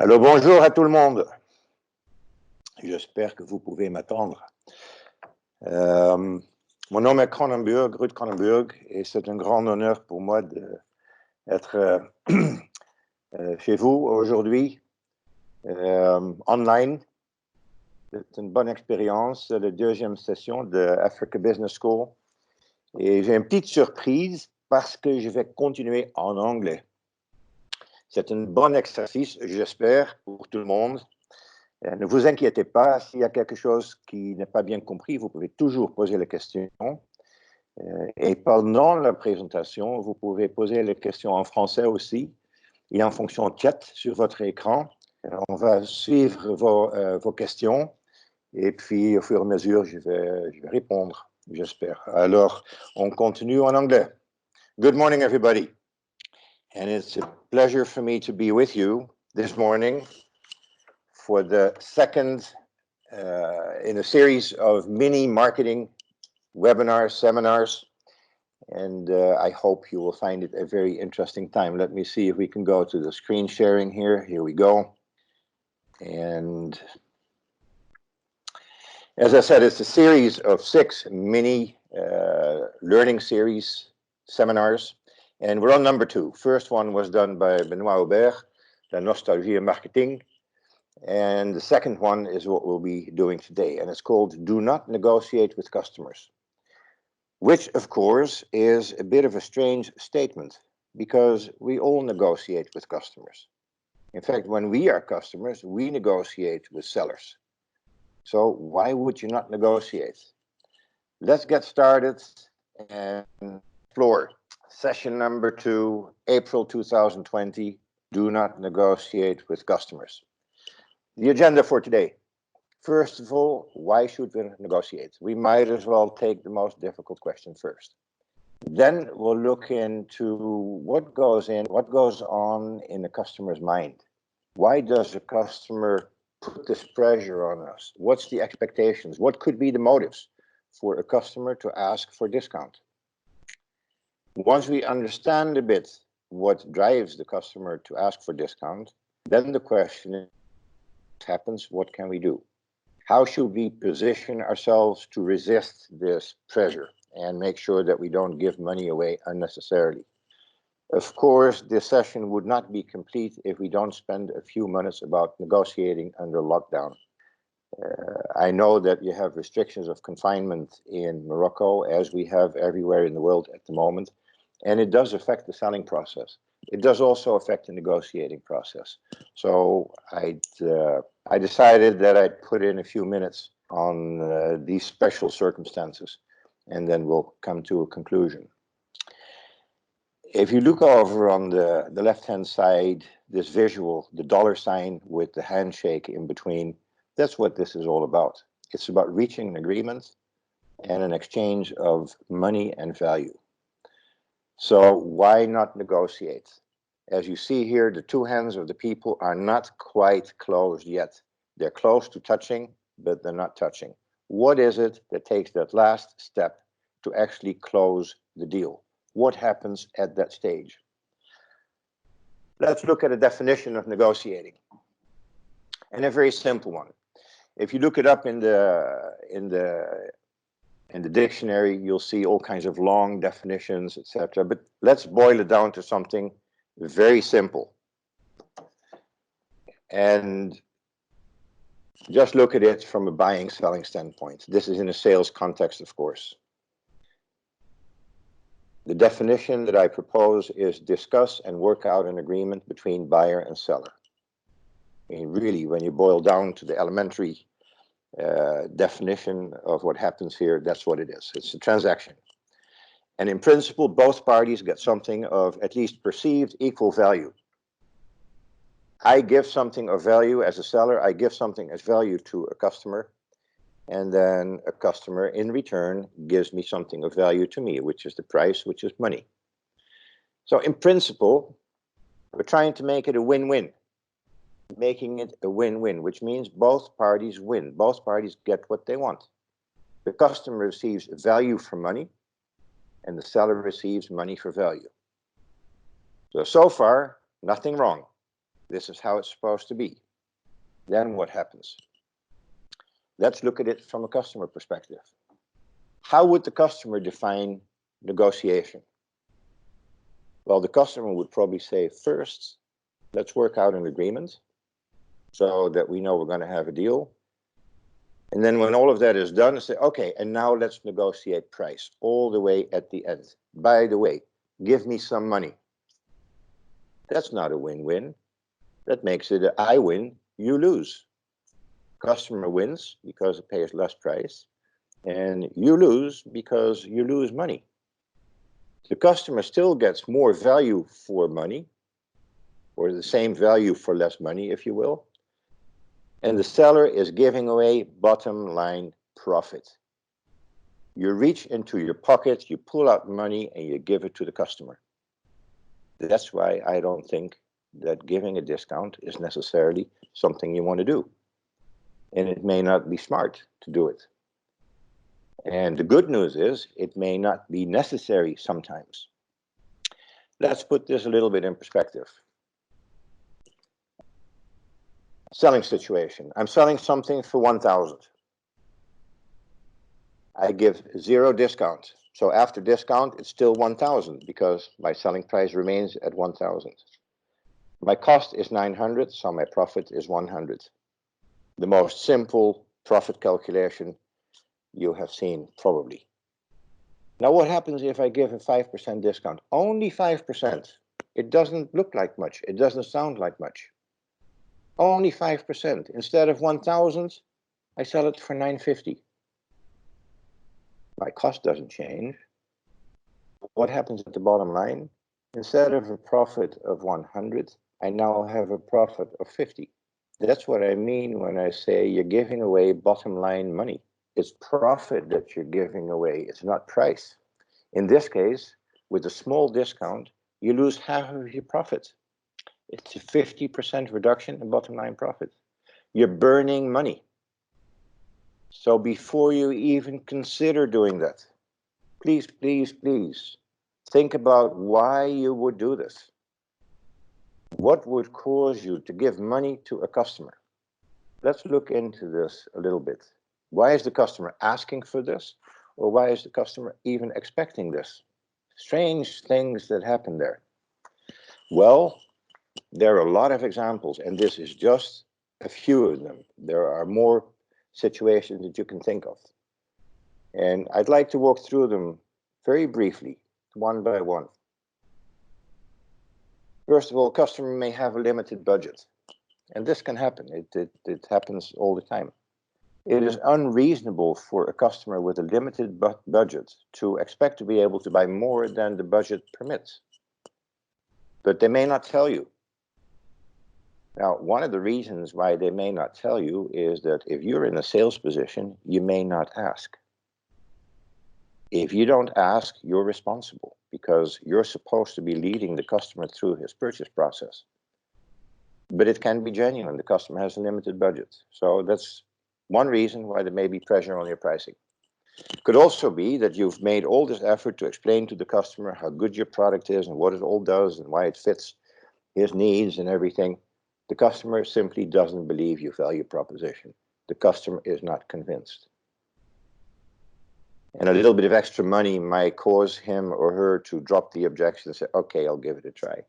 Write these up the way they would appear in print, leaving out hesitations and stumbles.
Alors bonjour à tout le monde. J'espère que vous pouvez m'attendre. Mon nom est Kronenburg, Ruud Kronenburg, et c'est un grand honneur pour moi d'être chez vous aujourd'hui, online. C'est une bonne expérience, c'est la deuxième session de Africa Business School. Et j'ai une petite surprise parce que je vais continuer en anglais. C'est un bon exercice, j'espère, pour tout le monde. Ne vous inquiétez pas, s'il y a quelque chose qui n'est pas bien compris, vous pouvez toujours poser la question. Et pendant la présentation, vous pouvez poser les questions en français aussi. Et en fonction de chat sur votre écran, on va suivre vos questions. Et puis, au fur et à mesure, je vais répondre, j'espère. Alors, on continue en anglais. Good morning, everybody. And it's a pleasure for me to be with you this morning for the second in a series of mini marketing webinars, seminars, and I hope you will find it a very interesting time. Let me see if we can go to the screen sharing here. Here we go. And as I said, it's a series of 6 mini learning series seminars, and we're on number 2. First one was done by Benoît Aubert, La Nostalgie en Marketing. And the second one is what we'll be doing today, and it's called Do Not Negotiate with Customers, which, of course, is a bit of a strange statement because we all negotiate with customers. In fact, when we are customers, we negotiate with sellers. So why would you not negotiate? Let's get started and explore session number 2, April 2020, Do Not Negotiate with Customers. The agenda for today. First of all, why should we negotiate? We might as well take the most difficult question first. Then we'll look into what goes on in the customer's mind. Why does the customer put this pressure on us? What's the expectations? What could be the motives for a customer to ask for discount? Once we understand a bit what drives the customer to ask for discount, then the question is, happens, what can we do? How should we position ourselves to resist this pressure and make sure that we don't give money away unnecessarily? Of course, this session would not be complete if we don't spend a few minutes about negotiating under lockdown. I know that you have restrictions of confinement in Morocco, as we have everywhere in the world at the moment, and it does affect the selling process. It does also affect the negotiating process. So I decided that I'd put in a few minutes on these special circumstances, and then we'll come to a conclusion. If you look over on the left-hand side, this visual, the dollar sign with the handshake in between, that's what this is all about. It's about reaching an agreement and an exchange of money and value. So why not negotiate? As you see here, the two hands of the people are not quite closed yet. They're close to touching, but they're not touching. What is it that takes that last step to actually close the deal? What happens at that stage? Let's look at a definition of negotiating, and a very simple one. If you look it up in the dictionary, you'll see all kinds of long definitions, etc. But let's boil it down to something very simple. And just look at it from a buying, selling standpoint. This is in a sales context, of course. The definition that I propose is discuss and work out an agreement between buyer and seller. I mean, really, when you boil down to the elementary definition of what happens here, that's what it is. It's a transaction. And in principle, both parties get something of at least perceived equal value. I give something of value as a seller, I give something as value to a customer, and then a customer in return gives me something of value to me, which is the price, which is money. So in principle, we're trying to make it a win-win. Making it a win-win, which means both parties win. Both parties get what they want. The customer receives value for money, and the seller receives money for value. So far, nothing wrong. This is how it's supposed to be. Then what happens? Let's look at it from a customer perspective. How would the customer define negotiation? Well, the customer would probably say, first, let's work out an agreement so that we know we're going to have a deal. And then when all of that is done, say, okay, and now let's negotiate price all the way at the end. By the way, give me some money. That's not a win-win. That makes it a I win, you lose. Customer wins because it pays less price, and you lose because you lose money. The customer still gets more value for money, or the same value for less money, if you will. And the seller is giving away bottom line profit. You reach into your pocket, you pull out money, and you give it to the customer. That's why I don't think that giving a discount is necessarily something you want to do. And it may not be smart to do it. And the good news is it may not be necessary sometimes. Let's put this a little bit in perspective. Selling situation. I'm selling something for 1,000. I give 0 discount. So after discount, it's still 1,000 because my selling price remains at 1,000. My cost is 900, so my profit is 100. The most simple profit calculation you have seen, probably. Now, what happens if I give a 5% discount? Only 5%. It doesn't look like much. It doesn't sound like much. Only 5%. Instead of 1,000, I sell it for 950. My cost doesn't change. What happens at the bottom line? Instead of a profit of 100, I now have a profit of 50. That's what I mean when I say you're giving away bottom line money. It's profit that you're giving away. It's not price. In this case, with a small discount, you lose half of your profit. It's a 50% reduction in bottom line profit. You're burning money. So before you even consider doing that, please, please, please, think about why you would do this. What would cause you to give money to a customer? Let's look into this a little bit. Why is the customer asking for this? Or why is the customer even expecting this? Strange things that happen there. Well, there are a lot of examples, and this is just a few of them. There are more situations that you can think of. And I'd like to walk through them very briefly, one by one. First of all, customer may have a limited budget. And this can happen. It happens all the time. It is unreasonable for a customer with a limited budget to expect to be able to buy more than the budget permits. But they may not tell you. Now, one of the reasons why they may not tell you is that if you're in a sales position, you may not ask. If you don't ask, you're responsible because you're supposed to be leading the customer through his purchase process. But it can be genuine. The customer has a limited budget. So that's one reason why there may be pressure on your pricing. It could also be that you've made all this effort to explain to the customer how good your product is and what it all does and why it fits his needs and everything. The customer simply doesn't believe your value proposition. The customer is not convinced. And a little bit of extra money might cause him or her to drop the objection and say, okay, I'll give it a try.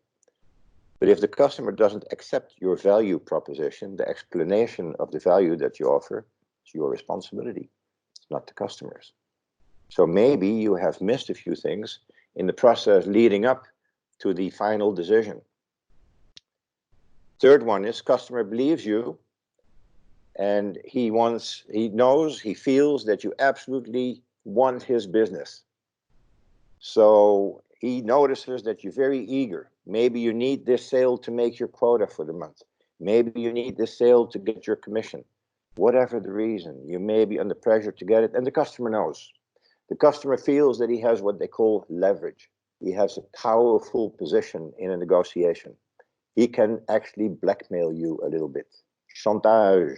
But if the customer doesn't accept your value proposition, the explanation of the value that you offer, it's your responsibility. It's not the customer's. So maybe you have missed a few things in the process leading up to the final decision. Third one is customer believes you and he knows, he feels that you absolutely want his business. So he notices that you're very eager. Maybe you need this sale to make your quota for the month. Maybe you need this sale to get your commission. Whatever the reason, you may be under pressure to get it, and the customer knows. The customer feels that he has what they call leverage. He has a powerful position in a negotiation. He can actually blackmail you a little bit. Chantage.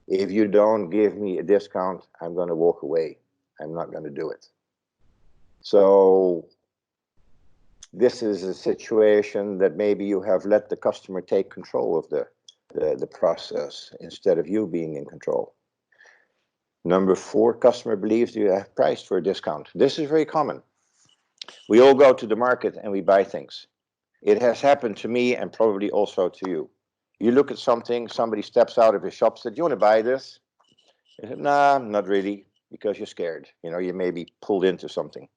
If you don't give me a discount, I'm going to walk away. I'm not going to do it. So This is a situation that maybe you have let the customer take control of the process instead of you being in control. Number 4, customer believes you have priced for a discount. This is very common. We all go to the market and we buy things. It has happened to me and probably also to you. You look at something, somebody steps out of his shop, said, "Do you want to buy this?" You said, "Nah, not really," because you're scared. You know, you may be pulled into something.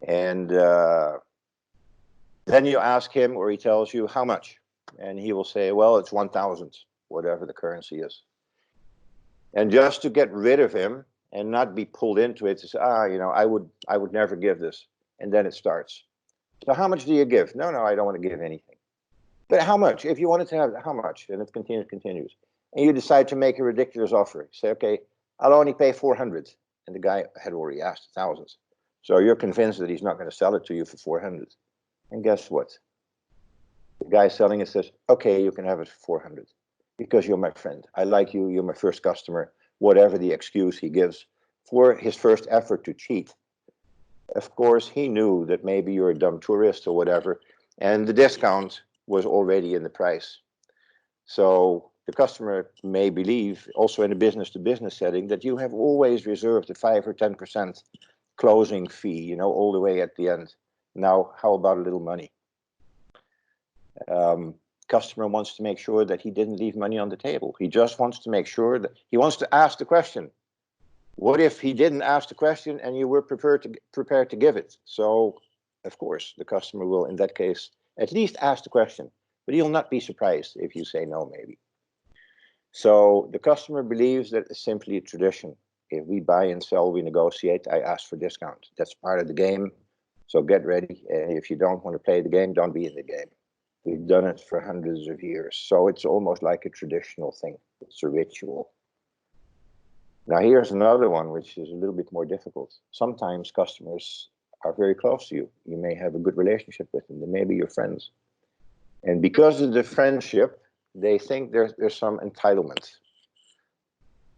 And then you ask him, or he tells you, "How much?" And he will say, "Well, it's 1,000, whatever the currency is." And just to get rid of him and not be pulled into it, to say, you know, I would never give this. And then it starts. "So how much do you give?" "No, I don't want to give anything." "But how much? If you wanted to have, how much?" And it continues. And you decide to make a ridiculous offer. Say, "Okay, I'll only pay 400. And the guy had already asked 1,000. So you're convinced that he's not going to sell it to you for 400. And guess what? The guy selling it says, "Okay, you can have it for 400 because you're my friend. I like you. You're my first customer," whatever the excuse he gives for his first effort to cheat. Of course, he knew that maybe you're a dumb tourist or whatever, and the discount was already in the price. So the customer may believe, also in a business-to-business setting, that you have always reserved a 5 or 10% closing fee, you know, all the way at the end. Now, how about a little money? Customer wants to make sure that he didn't leave money on the table. He just wants to make sure that he wants to ask the question. What if he didn't ask the question and you were prepared to give it? So, of course, the customer will, in that case, at least ask the question, but he'll not be surprised if you say no, maybe. So the customer believes that it's simply a tradition. If we buy and sell, we negotiate, I ask for discount. That's part of the game. So get ready. And if you don't want to play the game, don't be in the game. We've done it for hundreds of years. So it's almost like a traditional thing. It's a ritual. Now here's another one, which is a little bit more difficult. Sometimes customers are very close to you. You may have a good relationship with them. They may be your friends. And because of the friendship, they think there's some entitlement.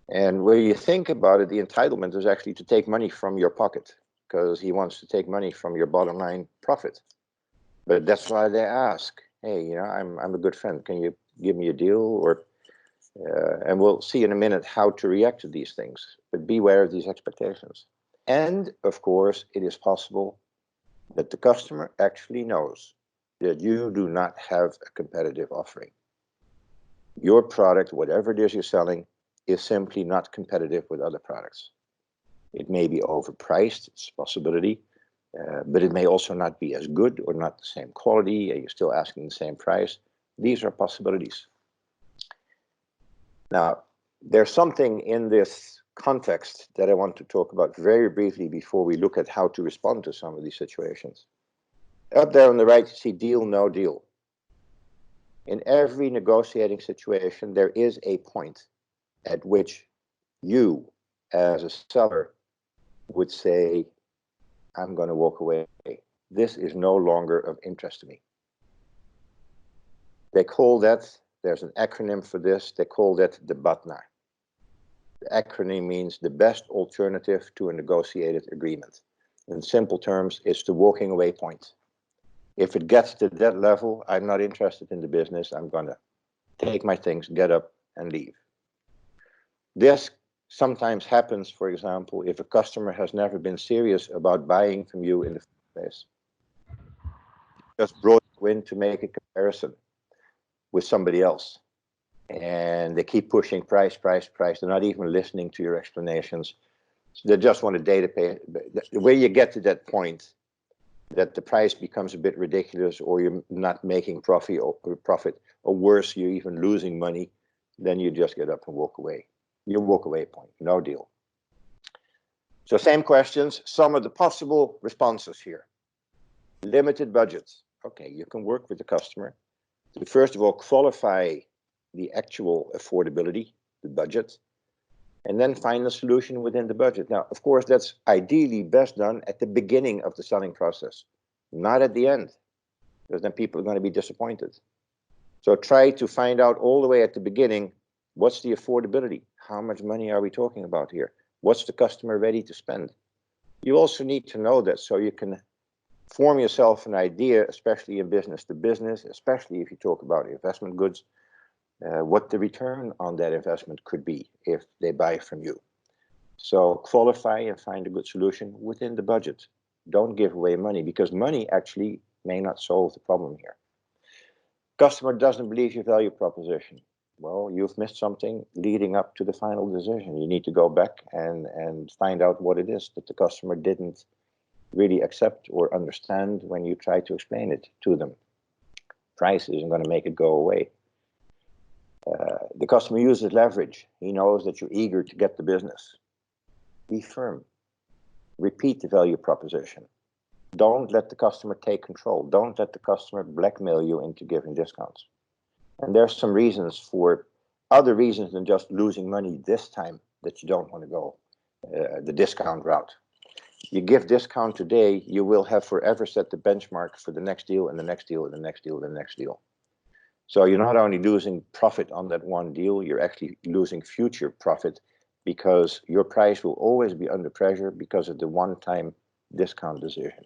And when you think about it, the entitlement is actually to take money from your pocket, because he wants to take money from your bottom line profit. But that's why they ask, "Hey, you know, I'm a good friend. Can you give me a deal?" Or and we'll see in a minute how to react to these things. But beware of these expectations. And of course, it is possible that the customer actually knows that you do not have a competitive offering. Your product, whatever it is you're selling, is simply not competitive with other products. It may be overpriced, it's a possibility, but it may also not be as good or not the same quality, and you're still asking the same price. These are possibilities. Now, there's something in this context that I want to talk about very briefly before we look at how to respond to some of these situations. Up there on the right, you see deal, no deal. In every negotiating situation, there is a point at which you, as a seller, would say, "I'm going to walk away. This is no longer of interest to me." They call that, there's an acronym for this, they call that the BATNA. The acronym means the best alternative to a negotiated agreement. In simple terms, it's the walking away point. If it gets to that level, I'm not interested in the business. I'm going to take my things, get up, and leave. This sometimes happens, for example, if a customer has never been serious about buying from you in the first place. Just brought you in to make a comparison with somebody else. And they keep pushing price. They're not even listening to your explanations. So they just want a data pay. The way you get to that point, that the price becomes a bit ridiculous, or you're not making profit, or worse, you're even losing money, then you just get up and walk away. Your walk away point, no deal. So same questions, some of the possible responses here. Limited budgets. Okay, you can work with the customer to first of all qualify the actual affordability, the budget, and then find a solution within the budget. Now, of course, that's ideally best done at the beginning of the selling process, not at the end, because then people are going to be disappointed. So try to find out all the way at the beginning, what's the affordability? How much money are we talking about here? What's the customer ready to spend? You also need to know that so you can Form yourself an idea, especially in business to business, especially if you talk about investment goods, what the return on that investment could be if they buy from you. So qualify and find a good solution within the budget. Don't give away money, because money actually may not solve the problem here. Customer doesn't believe your value proposition. Well, you've missed something leading up to the final decision. You need to go back and find out what it is that the customer didn't really accept or understand when you try to explain it to them. Price isn't going to make it go away. The customer uses leverage. He knows that you're eager to get the business. Be firm. Repeat the value proposition. Don't let the customer take control. Don't let the customer blackmail you into giving discounts. And there's some reasons for other reasons than just losing money this time that you don't want to go the discount route. You give discount today, you will have forever set the benchmark for the next deal and the next deal and the next deal and the next deal. So you're not only losing profit on that one deal, you're actually losing future profit, because your price will always be under pressure because of the one-time discount decision.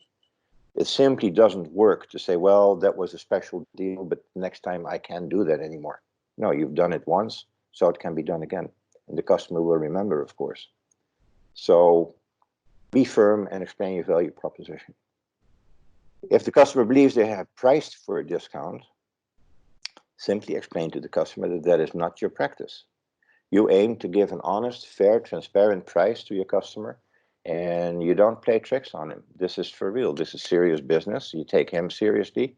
It simply doesn't work to say, well, that was a special deal, but next time I can't do that anymore. No, you've done it once, so it can be done again. And the customer will remember, of course. So be firm and explain your value proposition. If the customer believes they have priced for a discount, simply explain to the customer that that is not your practice. You aim to give an honest, fair, transparent price to your customer, and you don't play tricks on him. This is for real. This is serious business. You take him seriously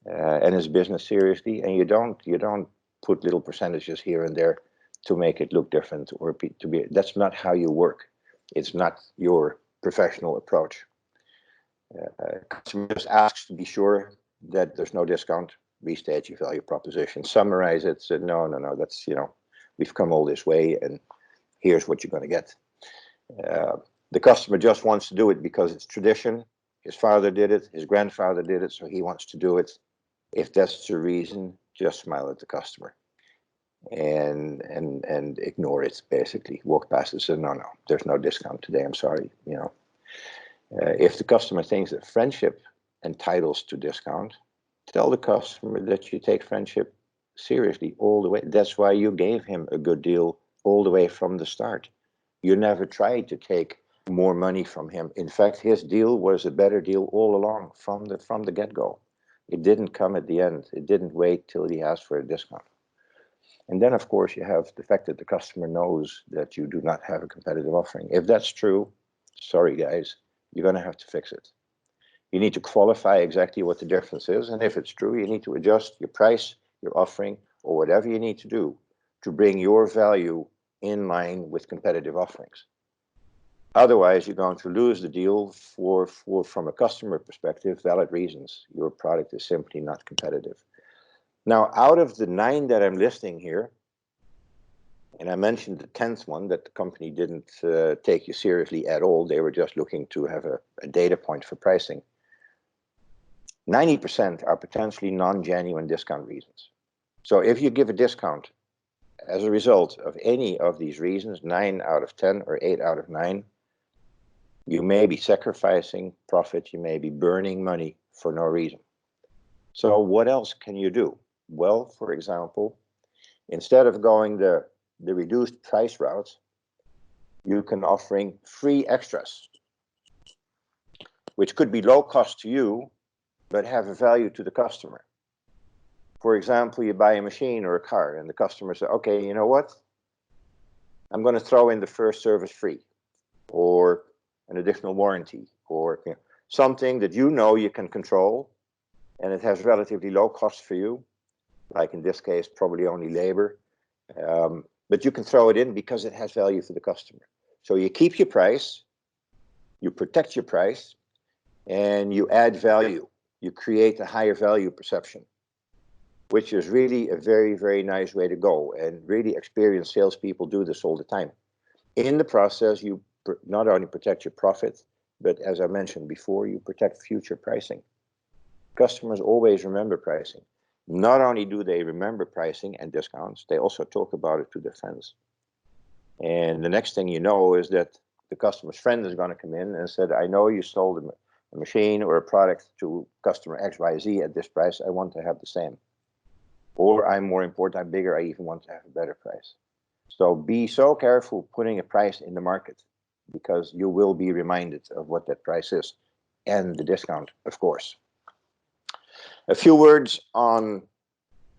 and his business seriously, and you don't put little percentages here and there to make it look different or to be. That's not how you work. It's not your professional approach. Customer just asks to be sure that there's no discount. Restate your value proposition. Summarize it. Say, no, that's, we've come all this way, and here's what you're going to get. The customer just wants to do it because it's tradition. His father did it, his grandfather did it, so he wants to do it. If that's the reason, just smile at the customer and ignore it, basically. Walk past it and say, no, there's no discount today, I'm sorry. If the customer thinks that friendship entitles to discount, tell the customer that you take friendship seriously all the way. That's why you gave him a good deal all the way from the start. You never tried to take more money from him. In fact, his deal was a better deal all along from the get-go. It didn't come at the end. It didn't wait till he asked for a discount. And then, of course, you have the fact that the customer knows that you do not have a competitive offering. If that's true, sorry guys, you're going to have to fix it. You need to qualify exactly what the difference is. And if it's true, you need to adjust your price, your offering, or whatever you need to do to bring your value in line with competitive offerings. Otherwise, you're going to lose the deal from a customer perspective, valid reasons. Your product is simply not competitive. Now, out of the 9 that I'm listing here, and I mentioned the 10th one, that the company didn't take you seriously at all. They were just looking to have a data point for pricing. 90% are potentially non-genuine discount reasons. So if you give a discount as a result of any of these reasons, 9 out of 10 or 8 out of 9, you may be sacrificing profit, you may be burning money for no reason. So what else can you do? Well, for example, instead of going the reduced price route, you can offering free extras, which could be low cost to you, but have a value to the customer. For example, you buy a machine or a car, and the customer says, okay, you know what? I'm going to throw in the first service free, or an additional warranty, or something that you can control, and it has relatively low cost for you, like in this case, probably only labor. But you can throw it in because it has value for the customer. So you keep your price, you protect your price, and you add value. You create a higher value perception, which is really a very, very nice way to go. And really experienced salespeople do this all the time. In the process, you not only protect your profit, but as I mentioned before, you protect future pricing. Customers always remember pricing. Not only do they remember pricing and discounts, they also talk about it to their friends. And the next thing you know is that the customer's friend is going to come in and said, I know you sold a machine or a product to customer XYZ at this price, I want to have the same. Or I'm more important, I'm bigger, I even want to have a better price. So be so careful putting a price in the market, because you will be reminded of what that price is, and the discount, of course. A few words on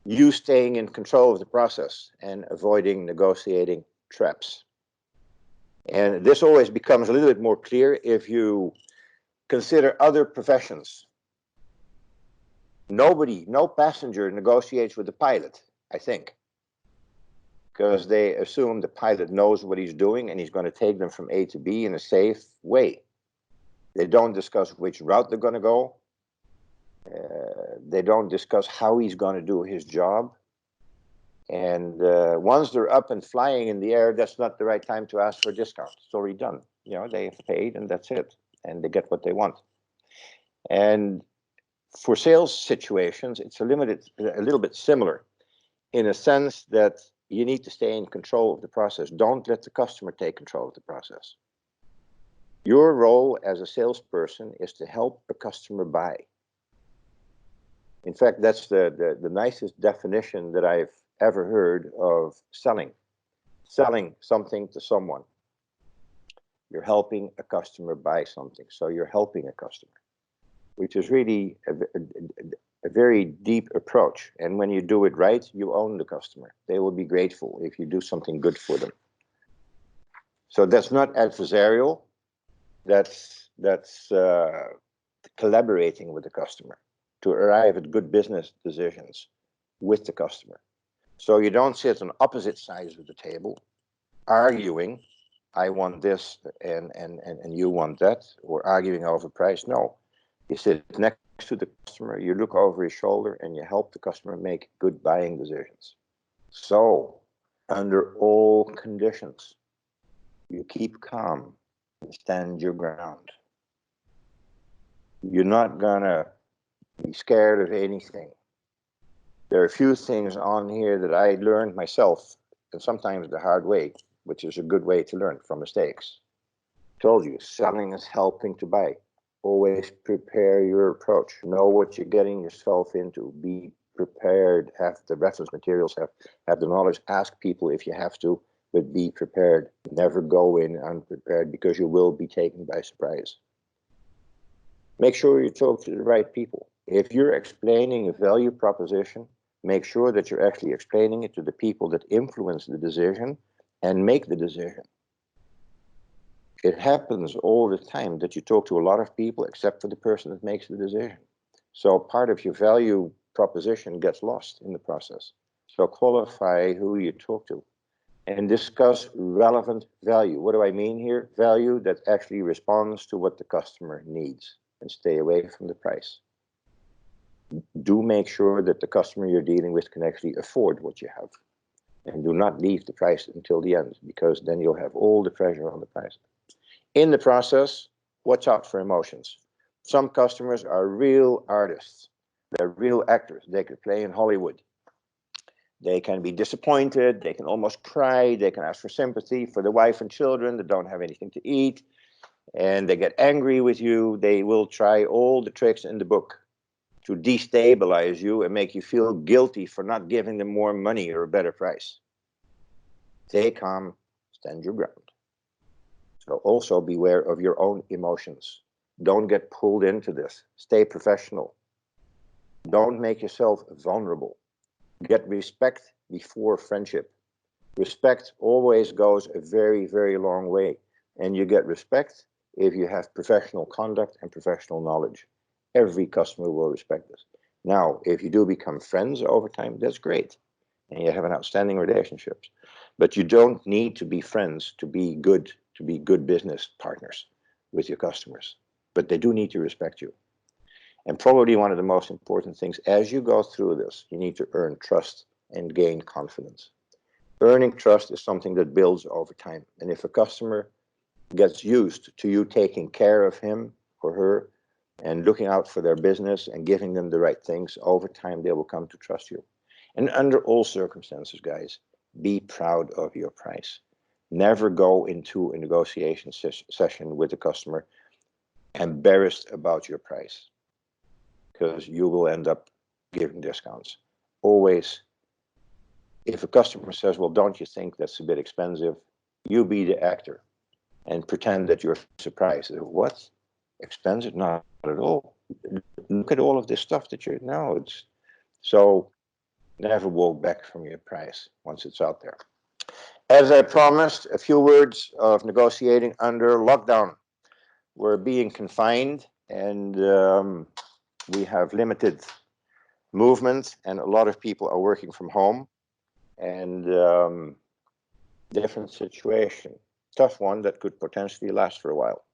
you staying in control of the process and avoiding negotiating traps. And this always becomes a little bit more clear if you consider other professions. No passenger negotiates with the pilot, I think, because they assume the pilot knows what he's doing and he's going to take them from A to B in a safe way. They don't discuss which route they're going to go. They don't discuss how he's going to do his job. And once they're up and flying in the air, that's not the right time to ask for a discount. It's already done. You know, they've paid and that's it. And they get what they want. And for sales situations, it's a little bit similar, in a sense that you need to stay in control of the process. Don't let the customer take control of the process. Your role as a salesperson is to help the customer buy. In fact, that's the nicest definition that I've ever heard of selling. Selling something to someone. You're helping a customer buy something. So you're helping a customer, which is really a very deep approach. And when you do it right, you own the customer. They will be grateful if you do something good for them. So that's not adversarial. That's collaborating with the customer to arrive at good business decisions with the customer. So you don't sit on opposite sides of the table arguing, I want this and you want that, or arguing over price. No, you sit next to the customer, you look over his shoulder, and you help the customer make good buying decisions. So, under all conditions, you keep calm and stand your ground. You're not gonna be scared of anything. There are a few things on here that I learned myself, and sometimes the hard way, which is a good way to learn from mistakes. I told you, selling is helping to buy. Always prepare your approach. Know what you're getting yourself into. Be prepared. Have the reference materials, have the knowledge. Ask people if you have to, but be prepared. Never go in unprepared, because you will be taken by surprise. Make sure you talk to the right people. If you're explaining a value proposition, make sure that you're actually explaining it to the people that influence the decision and make the decision. It happens all the time that you talk to a lot of people except for the person that makes the decision. So part of your value proposition gets lost in the process. So qualify who you talk to and discuss relevant value. What do I mean here? Value that actually responds to what the customer needs, and stay away from the price. Do make sure that the customer you're dealing with can actually afford what you have. And do not leave the price until the end, because then you'll have all the pressure on the price. In the process, watch out for emotions. Some customers are real artists. They're real actors. They could play in Hollywood. They can be disappointed. They can almost cry. They can ask for sympathy for the wife and children that don't have anything to eat. And they get angry with you. They will try all the tricks in the book to destabilize you and make you feel guilty for not giving them more money or a better price. Stay calm, stand your ground. So also beware of your own emotions. Don't get pulled into this. Stay professional. Don't make yourself vulnerable. Get respect before friendship. Respect always goes a very, very long way. And you get respect if you have professional conduct and professional knowledge. Every customer will respect this. Now, if you do become friends over time, that's great. And you have an outstanding relationship. But you don't need to be friends to be good business partners with your customers. But they do need to respect you. And probably one of the most important things, as you go through this, you need to earn trust and gain confidence. Earning trust is something that builds over time. And if a customer gets used to you taking care of him or her and looking out for their business and giving them the right things, over time they will come to trust you. And under all circumstances, guys, be proud of your price. Never go into a negotiation session with a customer embarrassed about your price, because you will end up giving discounts. Always, if a customer says, well, don't you think that's a bit expensive? You be the actor and pretend that you're surprised. What? Expensive? Not at all. Look at all of this stuff that you're now. It's so never walk back from your price once it's out there. As I promised, a few words of negotiating under lockdown. We're being confined, and we have limited movement, and a lot of people are working from home, and different situation. Tough one that could potentially last for a while.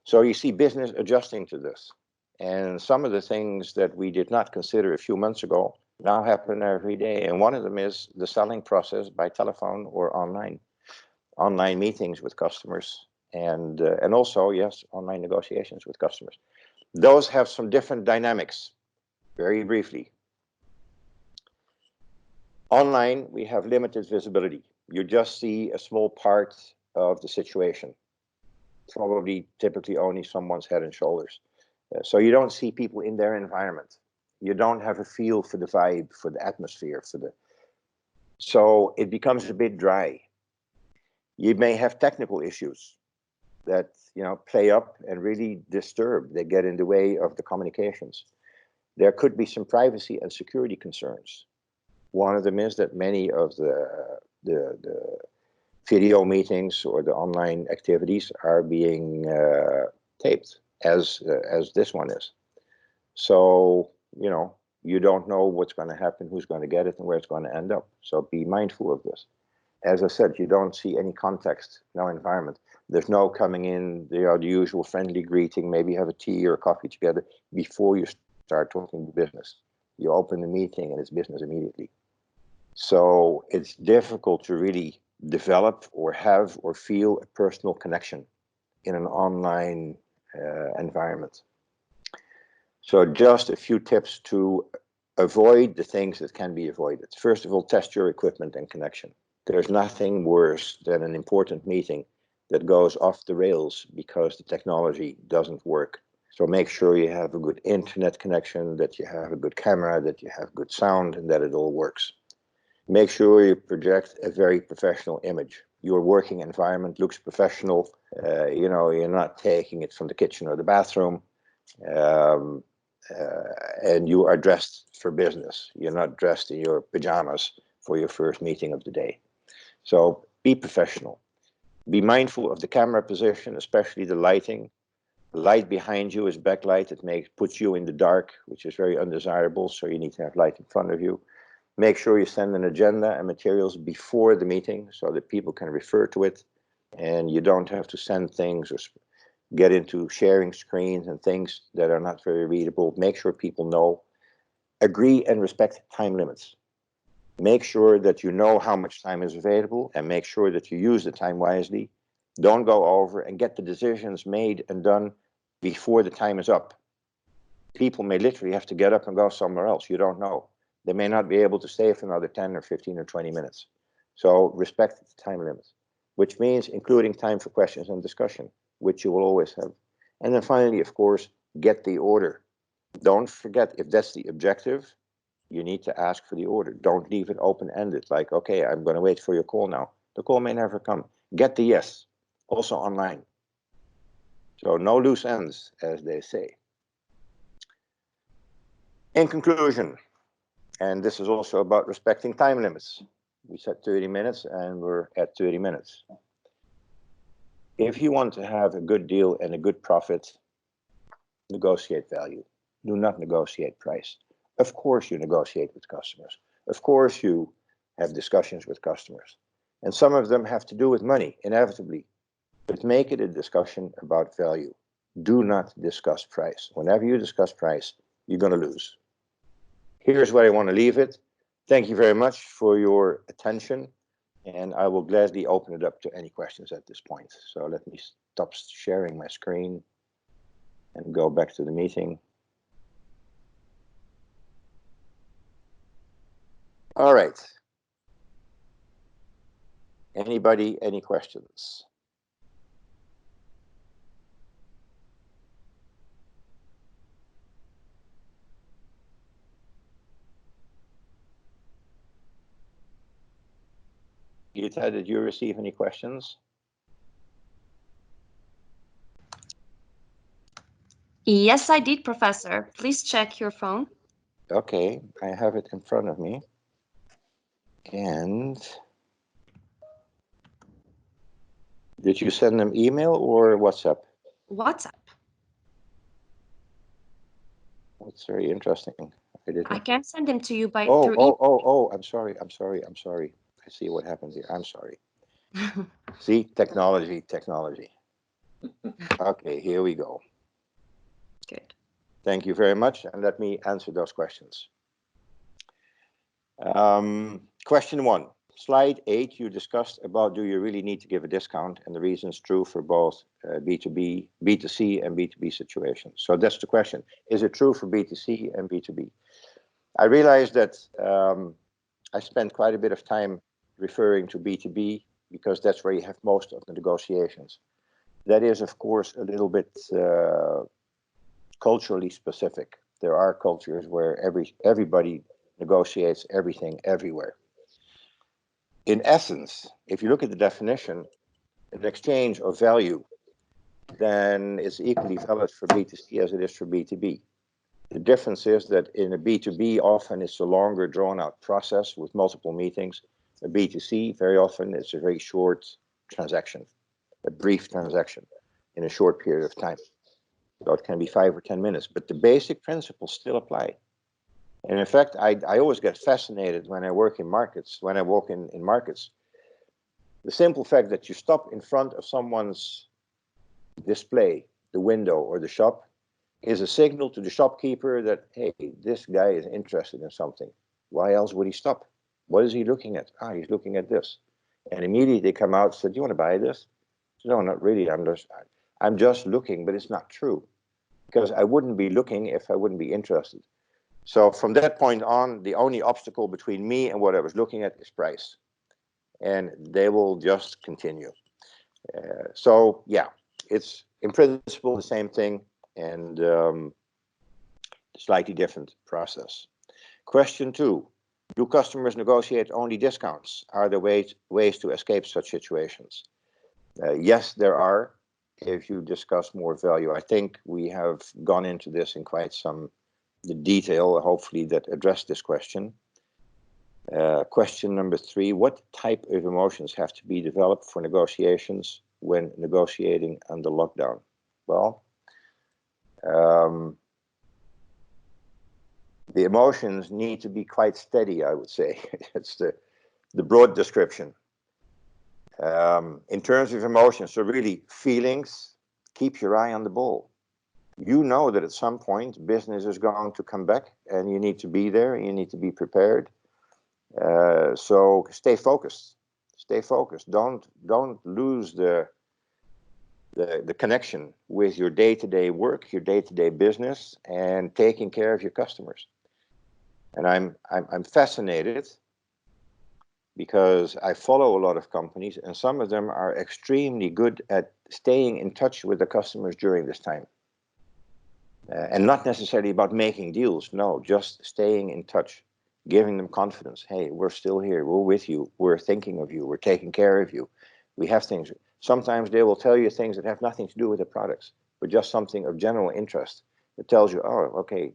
So you see business adjusting to this. And some of the things that we did not consider a few months ago now happen every day. And one of them is the selling process by telephone or online meetings with customers, and also, yes, online negotiations with customers. Those have some different dynamics. Very briefly, online, we have limited visibility. You just see a small part of the situation, probably typically only someone's head and shoulders. So you don't see people in their environment. You don't have a feel for the vibe, for the atmosphere, so it becomes a bit dry. You may have technical issues that play up and really disturb. They get in the way of the communications. There could be some privacy and security concerns. One of them is that many of the video meetings or the online activities are being taped, as this one is. So you don't know what's going to happen, who's going to get it, and where it's going to end up. So be mindful of this. As I said, you don't see any context, no environment. There's no coming in, the usual friendly greeting, maybe have a tea or coffee together before you start talking business. You open the meeting and it's business immediately. So it's difficult to really develop or have or feel a personal connection in an online environment. So just a few tips to avoid the things that can be avoided. First of all, test your equipment and connection. There's nothing worse than an important meeting that goes off the rails because the technology doesn't work. So make sure you have a good internet connection, that you have a good camera, that you have good sound, and that it all works. Make sure you project a very professional image. Your working environment looks professional. You're not taking it from the kitchen or the bathroom. And you are dressed for business. You're not dressed in your pajamas for your first meeting of the day. So be professional. Be mindful of the camera position, especially the lighting. The light behind you is backlight. It puts you in the dark, which is very undesirable. So you need to have light in front of you. Make sure you send an agenda and materials before the meeting so that people can refer to it. And you don't have to send things or get into sharing screens and things that are not very readable. Make sure people know. Agree and respect time limits. Make sure that you know how much time is available and make sure that you use the time wisely. Don't go over, and get the decisions made and done before the time is up. People may literally have to get up and go somewhere else. You don't know. They may not be able to stay for another 10 or 15 or 20 minutes. So respect the time limits, which means including time for questions and discussion, which you will always have. And then finally, of course, get the order. Don't forget, if that's the objective, you need to ask for the order. Don't leave it open-ended, like, okay, I'm going to wait for your call now. The call may never come. Get the yes, also online. So no loose ends, as they say. In conclusion, and this is also about respecting time limits. We said 30 minutes and we're at 30 minutes. If you want to have a good deal and a good profit, negotiate value. Do not negotiate price. Of course you negotiate with customers. Of course you have discussions with customers. And some of them have to do with money, inevitably. But make it a discussion about value. Do not discuss price. Whenever you discuss price, you're going to lose. Here's where I want to leave it. Thank you very much for your attention. And I will gladly open it up to any questions at this point. So let me stop sharing my screen and go back to the meeting. All right. Anybody, any questions? Gita, did you receive any questions? Yes, I did, Professor. Please check your phone. Okay, I have it in front of me. And did you send them email or WhatsApp? WhatsApp. That's very interesting. I can send them to you by Oh, through oh, oh, oh, I'm sorry. I see what happened here. I'm sorry. See, technology. Okay, here we go. Good. Thank you very much, and let me answer those questions. Question 1. Slide 8, you discussed about do you really need to give a discount, and the reason is true for both B2B, B2C, and B2B situations. So that's the question. Is it true for B2C and B2B? I realized that I spent quite a bit of time referring to B2B because that's where you have most of the negotiations. That is, of course, a little bit culturally specific. There are cultures where everybody negotiates everything everywhere. In essence, if you look at the definition, an exchange of value, then it's equally valid for B2C as it is for B2B. The difference is that in a B2B, often it's a longer drawn out process with multiple meetings. A B2C, very often it's a very short transaction, a brief transaction in a short period of time. So it can be 5 or 10 minutes, but the basic principles still apply. And in fact, I always get fascinated when I work in markets, when I walk in markets. The simple fact that you stop in front of someone's display, the window or the shop, is a signal to the shopkeeper that, hey, this guy is interested in something. Why else would he stop? What is he looking at? Ah, he's looking at this. And immediately they come out and said, do you want to buy this? No, not really. I'm just looking, but it's not true. Because I wouldn't be looking if I wouldn't be interested. So from that point on, the only obstacle between me and what I was looking at is price. And they will just continue. So yeah, it's in principle the same thing and slightly different process. Question 2, do customers negotiate only discounts? Are there ways to escape such situations? Yes, there are. If you discuss more value, I think we have gone into this in quite some detail, hopefully that addressed this question. Question number 3, what type of emotions have to be developed for negotiations when negotiating under lockdown? Well, the emotions need to be quite steady, I would say. It's the broad description. In terms of emotions, so really feelings, keep your eye on the ball. You know that at some point business is going to come back and you need to be there, you need to be prepared. So stay focused. Stay focused. Don't lose the connection with your day-to-day work, your day-to-day business, and taking care of your customers. And I'm fascinated because I follow a lot of companies, and some of them are extremely good at staying in touch with the customers during this time. And not necessarily about making deals, no, just staying in touch, giving them confidence. Hey, we're still here, we're with you, we're thinking of you, we're taking care of you. We have things. Sometimes they will tell you things that have nothing to do with the products, but just something of general interest that tells you, oh, okay,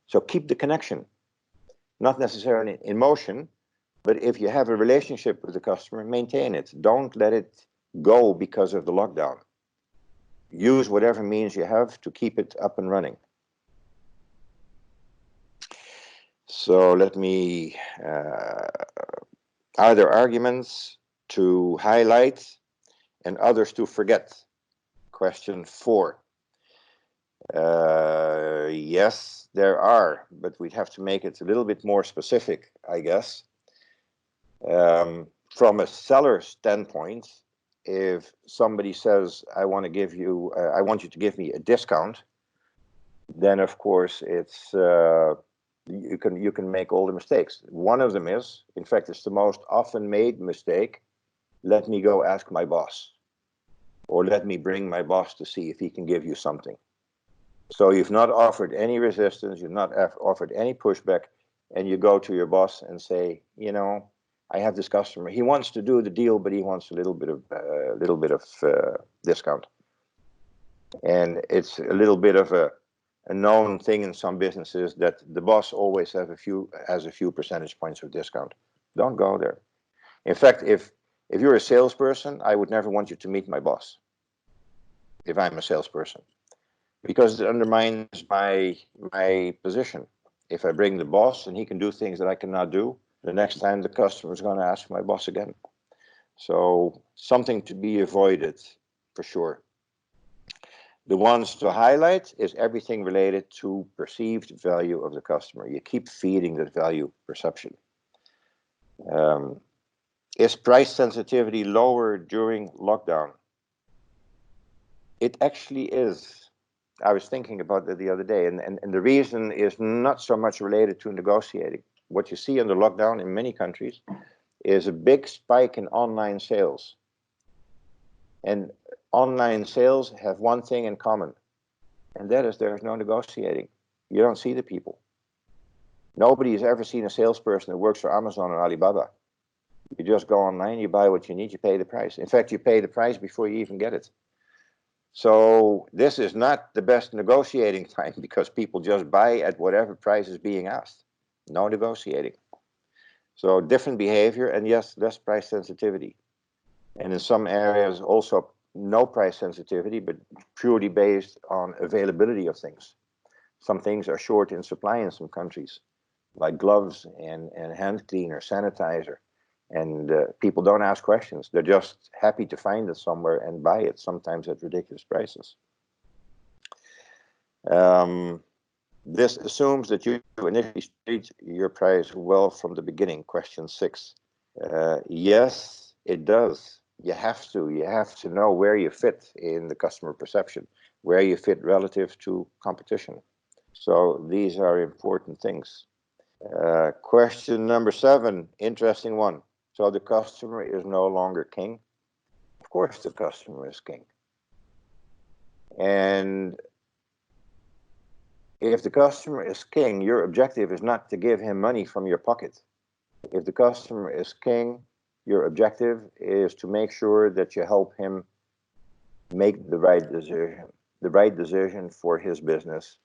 so keep the connection. Not necessarily in motion, but if you have a relationship with the customer, maintain it. Don't let it go because of the lockdown. Use whatever means you have to keep it up and running. So let me, are there arguments to highlight and others to forget? Question 4. Yes, there are, but we'd have to make it a little bit more specific, I guess. From a seller standpoint, if somebody says, I want you to give me a discount, then of course it's you can make all the mistakes. One of them is, in fact, it's the most often made mistake. Let me go ask my boss, or let me bring my boss to see if he can give you something. So you've not offered any resistance, you've not offered any pushback, and you go to your boss and say, you know, I have this customer. He wants to do the deal, but he wants a little bit of discount. And it's a little bit of a known thing in some businesses that the boss always has a few percentage points of discount. Don't go there. In fact, if you're a salesperson, I would never want you to meet my boss if I'm a salesperson, because it undermines my position. If I bring the boss and he can do things that I cannot do, the next time the customer is going to ask my boss again. So something to be avoided for sure. The ones to highlight is everything related to perceived value of the customer. You keep feeding that value perception. Is price sensitivity lower during lockdown? It actually is. I was thinking about that the other day, and the reason is not so much related to negotiating. What you see under lockdown in many countries is a big spike in online sales. And online sales have one thing in common, and that is there's no negotiating. You don't see the people. Nobody has ever seen a salesperson that works for Amazon or Alibaba. You just go online, you buy what you need, you pay the price. In fact, you pay the price before you even get it. So this is not the best negotiating time, because people just buy at whatever price is being asked. No negotiating. So different behavior, and yes, less price sensitivity. And in some areas also no price sensitivity, but purely based on availability of things. Some things are short in supply in some countries, like gloves and hand cleaner, sanitizer. And people don't ask questions. They're just happy to find it somewhere and buy it, sometimes at ridiculous prices. This assumes that you initially state your price well from the beginning. Question 6. Yes, it does. You have to know where you fit in the customer perception, where you fit relative to competition. So these are important things. Question number 7, interesting one. So the customer is no longer king? Of course the customer is king. And if the customer is king, your objective is not to give him money from your pocket. If the customer is king, your objective is to make sure that you help him make the right decision for his business,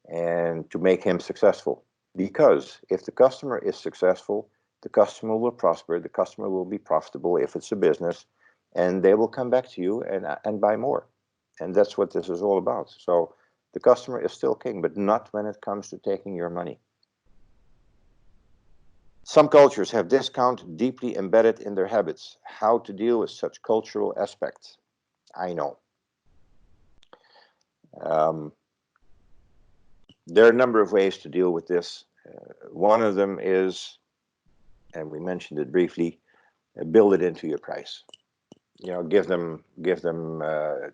and to make him successful. Because if the customer is successful, the customer will prosper, the customer will be profitable if it's a business, and they will come back to you and buy more. And that's what this is all about. So the customer is still king, but not when it comes to taking your money. Some cultures have discount deeply embedded in their habits. How to deal with such cultural aspects? I know. There are a number of ways to deal with this. One of them is, and we mentioned it briefly, build it into your price. You know, give them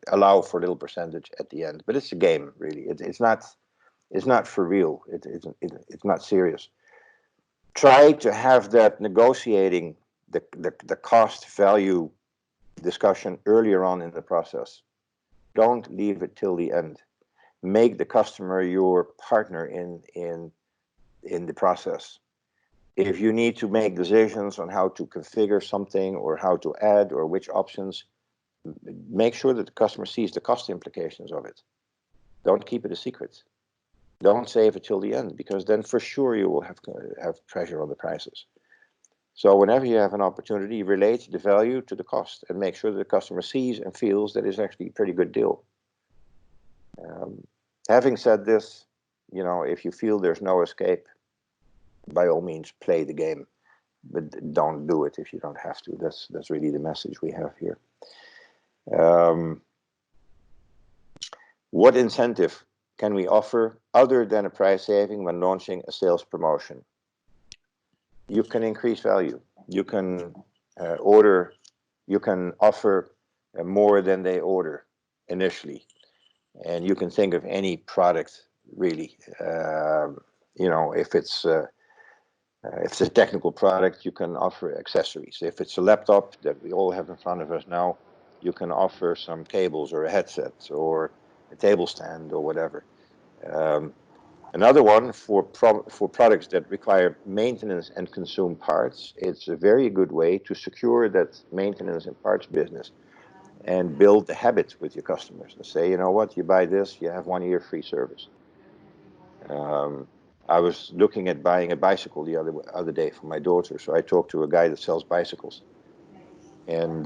allow for a little percentage at the end. But it's a game, really. It's not for real. It's not serious. Try to have that negotiating the cost value discussion earlier on in the process. Don't leave it till the end. Make the customer your partner in the process. If you need to make decisions on how to configure something or how to add or which options, make sure that the customer sees the cost implications of it. Don't keep it a secret. Don't save it till the end, because then for sure you will have pressure on the prices. So whenever you have an opportunity, relate the value to the cost and make sure that the customer sees and feels that it's actually a pretty good deal. Having said this, you know, if you feel there's no escape, by all means play the game, but don't do it if you don't have to. That's really the message we have here. What incentive can we offer other than a price saving when launching a sales promotion? You can increase value. You can you can offer more than they order initially. And you can think of any product, really. You know, if it's a technical product, you can offer accessories. If it's a laptop that we all have in front of us now, you can offer some cables or a headset or a table stand or whatever. Another one for products that require maintenance and consume parts. It's a very good way to secure that maintenance and parts business and build the habit with your customers and say, you know what, you buy this, you have 1 year free service. I was looking at buying a bicycle the other day for my daughter, so I talked to a guy that sells bicycles, and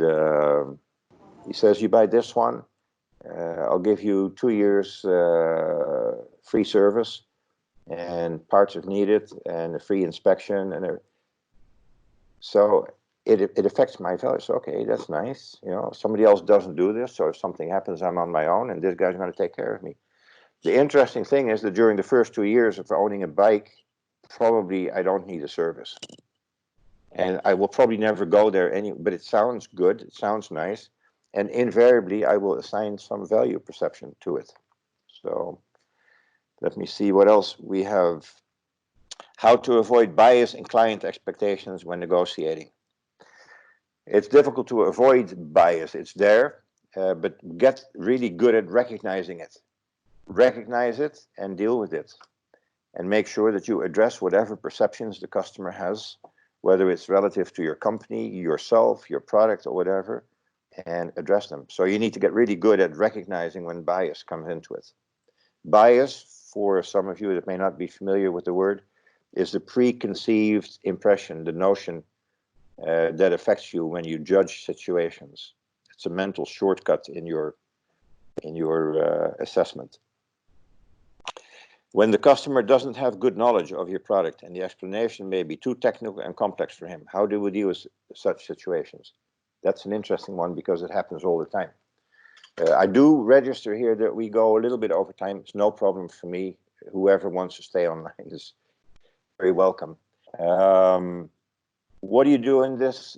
he says, you buy this one, I'll give you 2 years free service and parts if needed and a free inspection, and so it affects my values. Okay, that's nice. You know, somebody else doesn't do this, so if something happens, I'm on my own, and this guy's going to take care of me. The interesting thing is that during the first 2 years of owning a bike, probably I don't need a service, and I will probably never go there but it sounds good, it sounds nice, and invariably I will assign some value perception to it. So let me see what else we have. How to avoid bias in client expectations when negotiating. It's difficult to avoid bias. It's there, but get really good at recognizing it. Recognize it and deal with it. And make sure that you address whatever perceptions the customer has, whether it's relative to your company, yourself, your product, or whatever, and address them. So you need to get really good at recognizing when bias comes into it. Bias, for some of you that may not be familiar with the word, is the preconceived impression, the notion that affects you when you judge situations. It's a mental shortcut in your assessment. When the customer doesn't have good knowledge of your product and the explanation may be too technical and complex for him, how do we deal with such situations? That's an interesting one because it happens all the time. I do register here that we go a little bit over time. It's no problem for me. Whoever wants to stay online is very welcome. What do you do in this?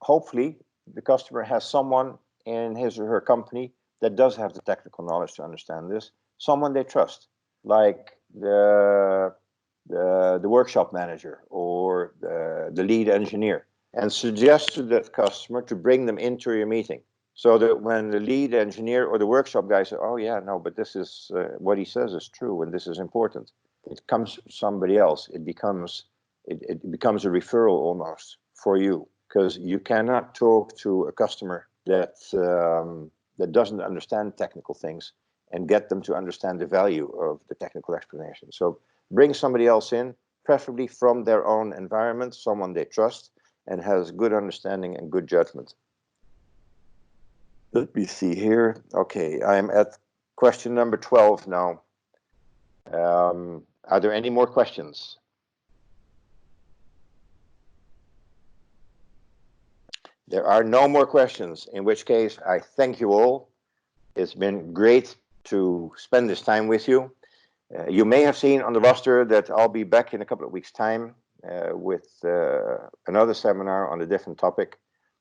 Hopefully, the customer has someone in his or her company that does have the technical knowledge to understand this, someone they trust, like the workshop manager or the lead engineer, and suggest to that customer to bring them into your meeting. So that when the lead engineer or the workshop guy says, oh yeah, no, but this is, what he says is true and this is important, it comes from somebody else. It becomes a referral almost for you, because you cannot talk to a customer that doesn't understand technical things and get them to understand the value of the technical explanation. So bring somebody else in, preferably from their own environment, someone they trust and has good understanding and good judgment. Let me see here. Okay, I'm at question number 12 now. Are there any more questions? There are no more questions, in which case I thank you all. It's been great to spend this time with you. You may have seen on the roster that I'll be back in a couple of weeks' time with another seminar on a different topic.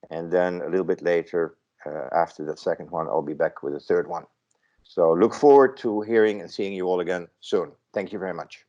And then a little bit later, after that second one, I'll be back with a third one. So look forward to hearing and seeing you all again soon. Thank you very much.